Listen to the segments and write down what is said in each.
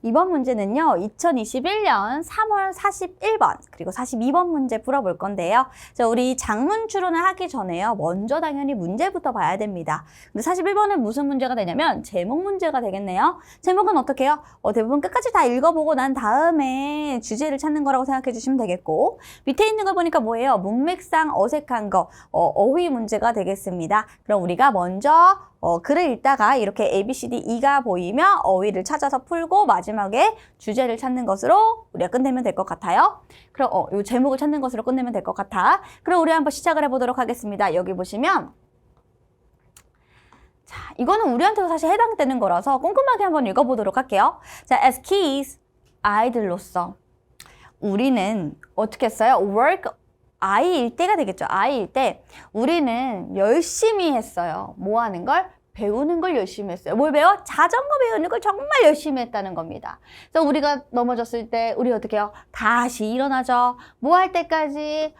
이번 문제는요, 2021년 3월 41번, 그리고 42번 문제 풀어볼 건데요. 자, 우리 장문 추론을 하기 전에요, 먼저 당연히 문제부터 봐야 됩니다. 근데 41번은 무슨 문제가 되냐면, 제목 문제가 되겠네요. 제목은 어떻게 해요? 대부분 끝까지 다 읽어보고 난 다음에 주제를 찾는 거라고 생각해 주시면 되겠고, 밑에 있는 걸 보니까 뭐예요? 문맥상 어색한 거, 어휘 문제가 되겠습니다. 그럼 우리가 먼저 글을 읽다가 이렇게 A, B, C, D, E가 보이면 어휘를 찾아서 풀고 마지막에 주제를 찾는 것으로 우리가 끝내면 될 것 같아요. 그럼 이 제목을 찾는 것으로 끝내면 될 것 같아. 그럼 우리 한번 시작을 해보도록 하겠습니다. 여기 보시면 자, 이거는 우리한테도 사실 해당되는 거라서 꼼꼼하게 한번 읽어보도록 할게요. 자, as kids, 아이들로서 우리는 어떻게 했어요? work, 아이일 때가 되겠죠. 아이일 때 우리는 열심히 했어요. 뭐 하는 걸? 배우는 걸 열심히 했어요. 뭘 배워? 자전거 배우는 걸 정말 열심히 했다는 겁니다. 그래서 우리가 넘어졌을 때 우리 어떻게 해요? 다시 일어나죠. 뭐 할 때까지?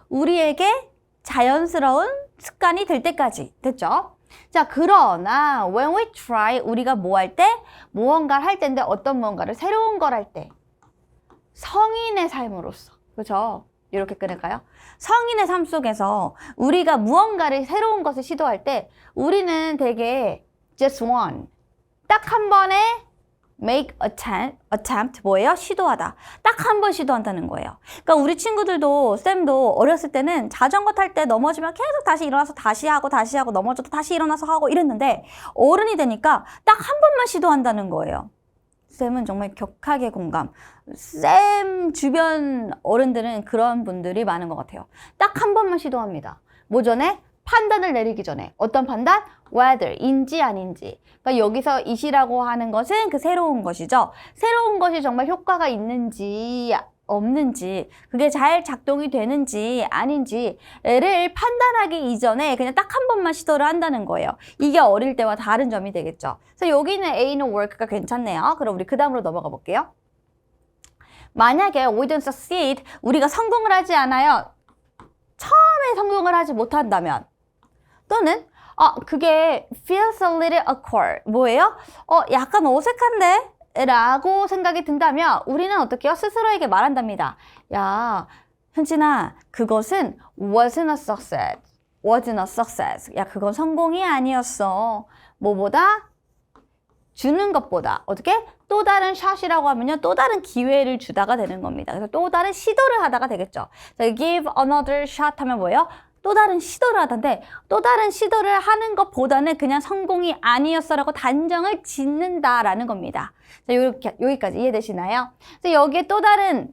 우리에게 자연스러운 습관이 될 때까지 됐죠? 자, 그러나 when we try, 우리가 뭐 할 때? 무언가를 할 때인데 어떤 무언가를 새로운 걸 할 때. 성인의 삶으로서. 그렇죠? 이렇게 끊을까요? 성인의 삶 속에서 우리가 무언가를 새로운 것을 시도할 때 우리는 되게 just one, 딱 한 번에 make attempt 뭐예요? 시도하다. 딱 한 번 시도한다는 거예요. 그러니까 우리 친구들도 쌤도 어렸을 때는 자전거 탈 때 넘어지면 계속 다시 일어나서 다시 하고 넘어져도 다시 일어나서 하고 이랬는데 어른이 되니까 딱 한 번만 시도한다는 거예요. 쌤은 정말 격하게 공감. 쌤 주변 어른들은 그런 분들이 많은 것 같아요. 딱 한 번만 시도합니다. 뭐 전에? 판단을 내리기 전에. 어떤 판단? whether인지 아닌지. 그러니까 여기서 it이라고 하는 것은 그 새로운 것이죠. 새로운 것이 정말 효과가 있는지 없는지, 그게 잘 작동이 되는지 아닌지를 판단하기 이전에 그냥 딱 한 번만 시도를 한다는 거예요. 이게 어릴 때와 다른 점이 되겠죠. 그래서 여기는 A는 work가 괜찮네요. 그럼 우리 그 다음으로 넘어가 볼게요. 만약에 we don't succeed, 우리가 성공을 하지 않아요. 처음에 성공을 하지 못한다면 또는 그게 feels a little awkward. 뭐예요? 약간 어색한데? 라고 생각이 든다면 우리는 어떻게 해요? 스스로에게 말한답니다. 야, 현진아, 그것은 wasn't a success. wasn't a success. 야, 그건 성공이 아니었어. 뭐보다? 주는 것보다. 어떻게? 또 다른 샷이라고 하면요. 또 다른 기회를 주다가 되는 겁니다. 그래서 또 다른 시도를 하다가 되겠죠. give another shot 하면 뭐예요? 또 다른 시도를 하던데 또 다른 시도를 하는 것보다는 그냥 성공이 아니었어라고 단정을 짓는다라는 겁니다. 자, 여기까지 이해되시나요? 그래서 여기에 또 다른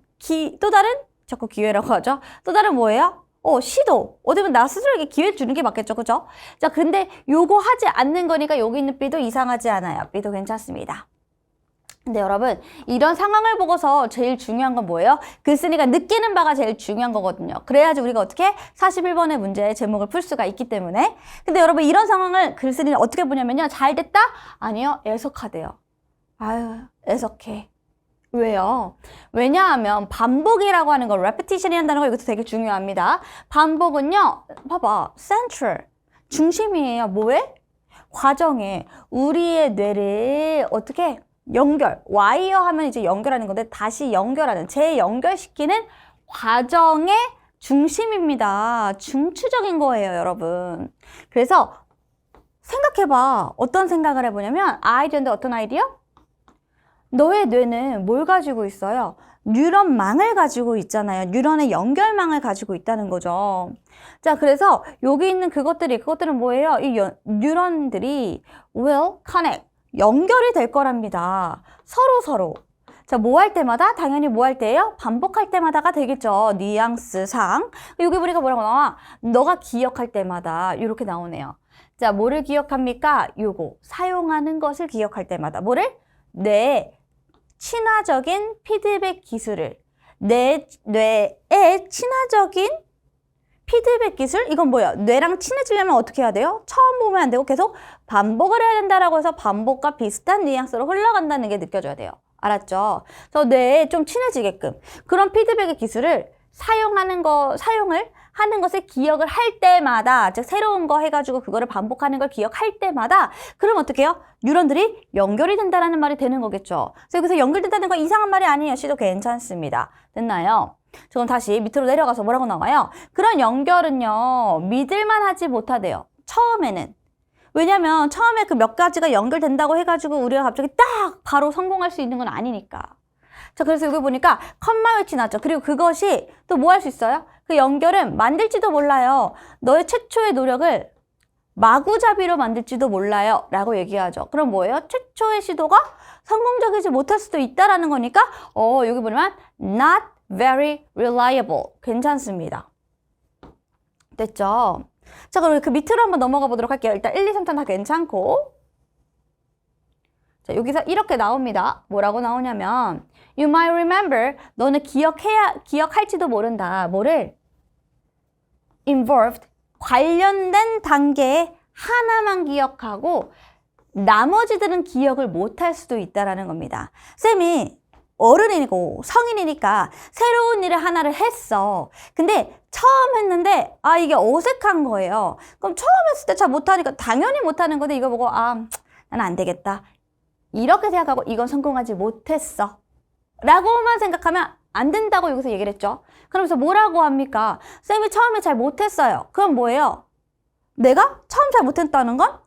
자꾸 기회라고 하죠. 또 다른 뭐예요? 시도. 어디면 나 스스로에게 기회를 주는 게 맞겠죠. 그죠? 자, 근데 요거 하지 않는 거니까 여기 있는 B도 이상하지 않아요. B도 괜찮습니다. 근데 여러분, 이런 상황을 보고서 제일 중요한 건 뭐예요? 글쓴이가 느끼는 바가 제일 중요한 거거든요. 그래야지 우리가 어떻게 41번의 문제의 제목을 풀 수가 있기 때문에. 근데 여러분, 이런 상황을 글쓴이는 어떻게 보냐면요. 잘 됐다? 아니요. 애석하대요. 아유, 애석해. 왜요? 왜냐하면 반복이라고 하는 거, repetition이 한다는 거 이것도 되게 중요합니다. 반복은요. 봐봐. central. 중심이에요. 뭐에? 과정에. 우리의 뇌를 어떻게 연결, 와이어 하면 이제 연결하는 건데 다시 연결하는, 재연결시키는 과정의 중심입니다. 중추적인 거예요, 여러분. 그래서 생각해봐. 어떤 생각을 해보냐면 아이디어인데 어떤 아이디어? 너의 뇌는 뭘 가지고 있어요? 뉴런망을 가지고 있잖아요. 뉴런의 연결망을 가지고 있다는 거죠. 자, 그래서 여기 있는 그것들은 뭐예요? 이 뉴런들이 will connect. 연결이 될 거랍니다. 서로. 자, 뭐 할 때마다? 당연히 뭐 할 때예요? 반복할 때마다가 되겠죠. 뉘앙스상. 여기 보니까 뭐라고 나와? 너가 기억할 때마다 이렇게 나오네요. 자, 뭐를 기억합니까? 요거. 사용하는 것을 기억할 때마다. 뭐를? 뇌의 친화적인 피드백 기술을. 내 뇌의 친화적인 피드백 기술? 이건 뭐야? 뇌랑 친해지려면 어떻게 해야 돼요? 처음 보면 안 되고 계속 반복을 해야 된다라고 해서 반복과 비슷한 뉘앙스로 흘러간다는 게 느껴져야 돼요. 알았죠? 그래서 뇌에 좀 친해지게끔 그런 피드백의 기술을 사용을 하는 것을 기억을 할 때마다, 즉 새로운 거 해가지고 그거를 반복하는 걸 기억할 때마다 그럼 어떻게 해요? 뉴런들이 연결이 된다라는 말이 되는 거겠죠. 그래서 여기서 연결된다는 건 이상한 말이 아니에요. 시도 괜찮습니다. 됐나요? 그럼 다시 밑으로 내려가서 뭐라고 나와요? 그런 연결은요, 믿을만 하지 못하대요. 처음에는. 왜냐면 처음에 그 몇 가지가 연결된다고 해가지고 우리가 갑자기 딱 바로 성공할 수 있는 건 아니니까. 자, 그래서 여기 보니까 컴마 외치 나왔죠. 그리고 그것이 또 뭐 할 수 있어요? 그 연결은 만들지도 몰라요. 너의 최초의 노력을 마구잡이로 만들지도 몰라요. 라고 얘기하죠. 그럼 뭐예요? 최초의 시도가 성공적이지 못할 수도 있다라는 거니까 여기 보면 not very reliable. 괜찮습니다. 됐죠? 자, 그럼 그 밑으로 한번 넘어가 보도록 할게요. 일단 1, 2, 3탄 다 괜찮고. 자, 여기서 이렇게 나옵니다. 뭐라고 나오냐면 You might remember. 너는 기억할지도 모른다. 뭐를? Involved. 관련된 단계에 하나만 기억하고 나머지들은 기억을 못할 수도 있다라는 겁니다. 쌤이 어른이고 성인이니까 새로운 일을 하나를 했어. 근데 처음 했는데 이게 어색한 거예요. 그럼 처음 했을 때 잘 못하니까 당연히 못하는 건데 이거 보고 나는 안 되겠다. 이렇게 생각하고 이건 성공하지 못했어. 라고만 생각하면 안 된다고 여기서 얘기를 했죠. 그러면서 뭐라고 합니까? 쌤이 처음에 잘 못했어요. 그럼 뭐예요? 내가 처음 잘 못했다는 건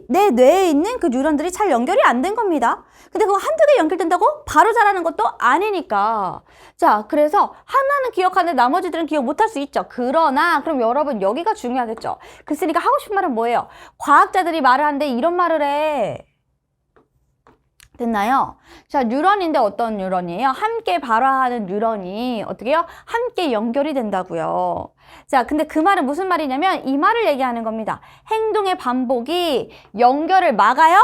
내 뇌에 있는 그 뉴런들이 잘 연결이 안 된 겁니다. 근데 그거 한두 개 연결된다고 바로 잘하는 것도 아니니까. 자, 그래서 하나는 기억하는데 나머지들은 기억 못할 수 있죠. 그러나 그럼 여러분 여기가 중요하겠죠. 그러니까 하고 싶은 말은 뭐예요? 과학자들이 말을 하는데 이런 말을 해. 됐나요? 자, 뉴런인데 어떤 뉴런이에요? 함께 발화하는 뉴런이 어떻게 해요? 함께 연결이 된다고요. 자, 근데 그 말은 무슨 말이냐면 이 말을 얘기하는 겁니다. 행동의 반복이 연결을 막아요?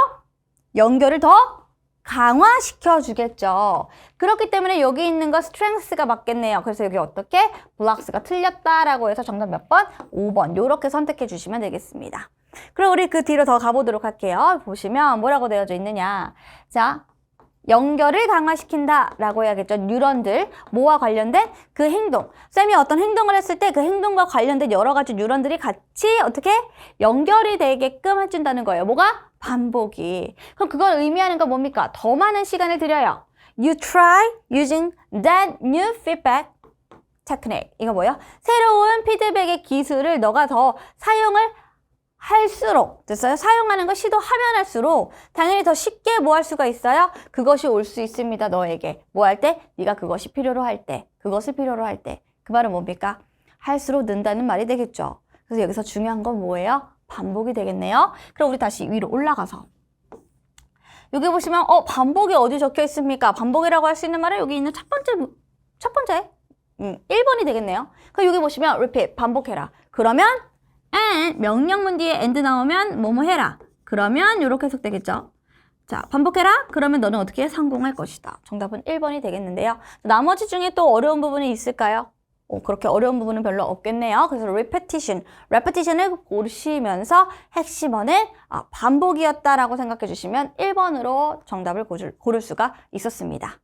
연결을 더 강화시켜 주겠죠. 그렇기 때문에 여기 있는 거 strength가 맞겠네요. 그래서 여기 어떻게? blocks가 틀렸다라고 해서 정답 몇 번? 5번. 요렇게 선택해 주시면 되겠습니다. 그럼 우리 그 뒤로 더 가보도록 할게요. 보시면 뭐라고 되어져 있느냐. 자, 연결을 강화시킨다 라고 해야겠죠. 뉴런들, 뭐와 관련된 그 행동. 쌤이 어떤 행동을 했을 때 그 행동과 관련된 여러 가지 뉴런들이 같이 어떻게 연결이 되게끔 해준다는 거예요. 뭐가? 반복이. 그럼 그걸 의미하는 건 뭡니까? 더 많은 시간을 들여요. You try using that new feedback technique. 이거 뭐예요? 새로운 피드백의 기술을 너가 더 사용을 할수록, 됐어요? 사용하는 걸 시도하면 할수록 당연히 더 쉽게 뭐 할 수가 있어요? 그것이 올 수 있습니다. 너에게. 뭐 할 때? 네가 그것이 필요로 할 때. 그것을 필요로 할 때. 그 말은 뭡니까? 할수록 는다는 말이 되겠죠. 그래서 여기서 중요한 건 뭐예요? 반복이 되겠네요. 그럼 우리 다시 위로 올라가서 여기 보시면 반복이 어디 적혀 있습니까? 반복이라고 할 수 있는 말은 여기 있는 첫 번째 1번이 되겠네요. 그럼 여기 보시면 repeat, 반복해라. 그러면 and 명령문 뒤에 and 나오면 뭐뭐 해라. 그러면 이렇게 해석되겠죠. 자, 반복해라. 그러면 너는 어떻게 성공할 것이다. 정답은 1번이 되겠는데요. 나머지 중에 또 어려운 부분이 있을까요? 그렇게 어려운 부분은 별로 없겠네요. 그래서 repetition을 고르시면서 핵심어는 반복이었다라고 생각해 주시면 1번으로 정답을 고를 수가 있었습니다.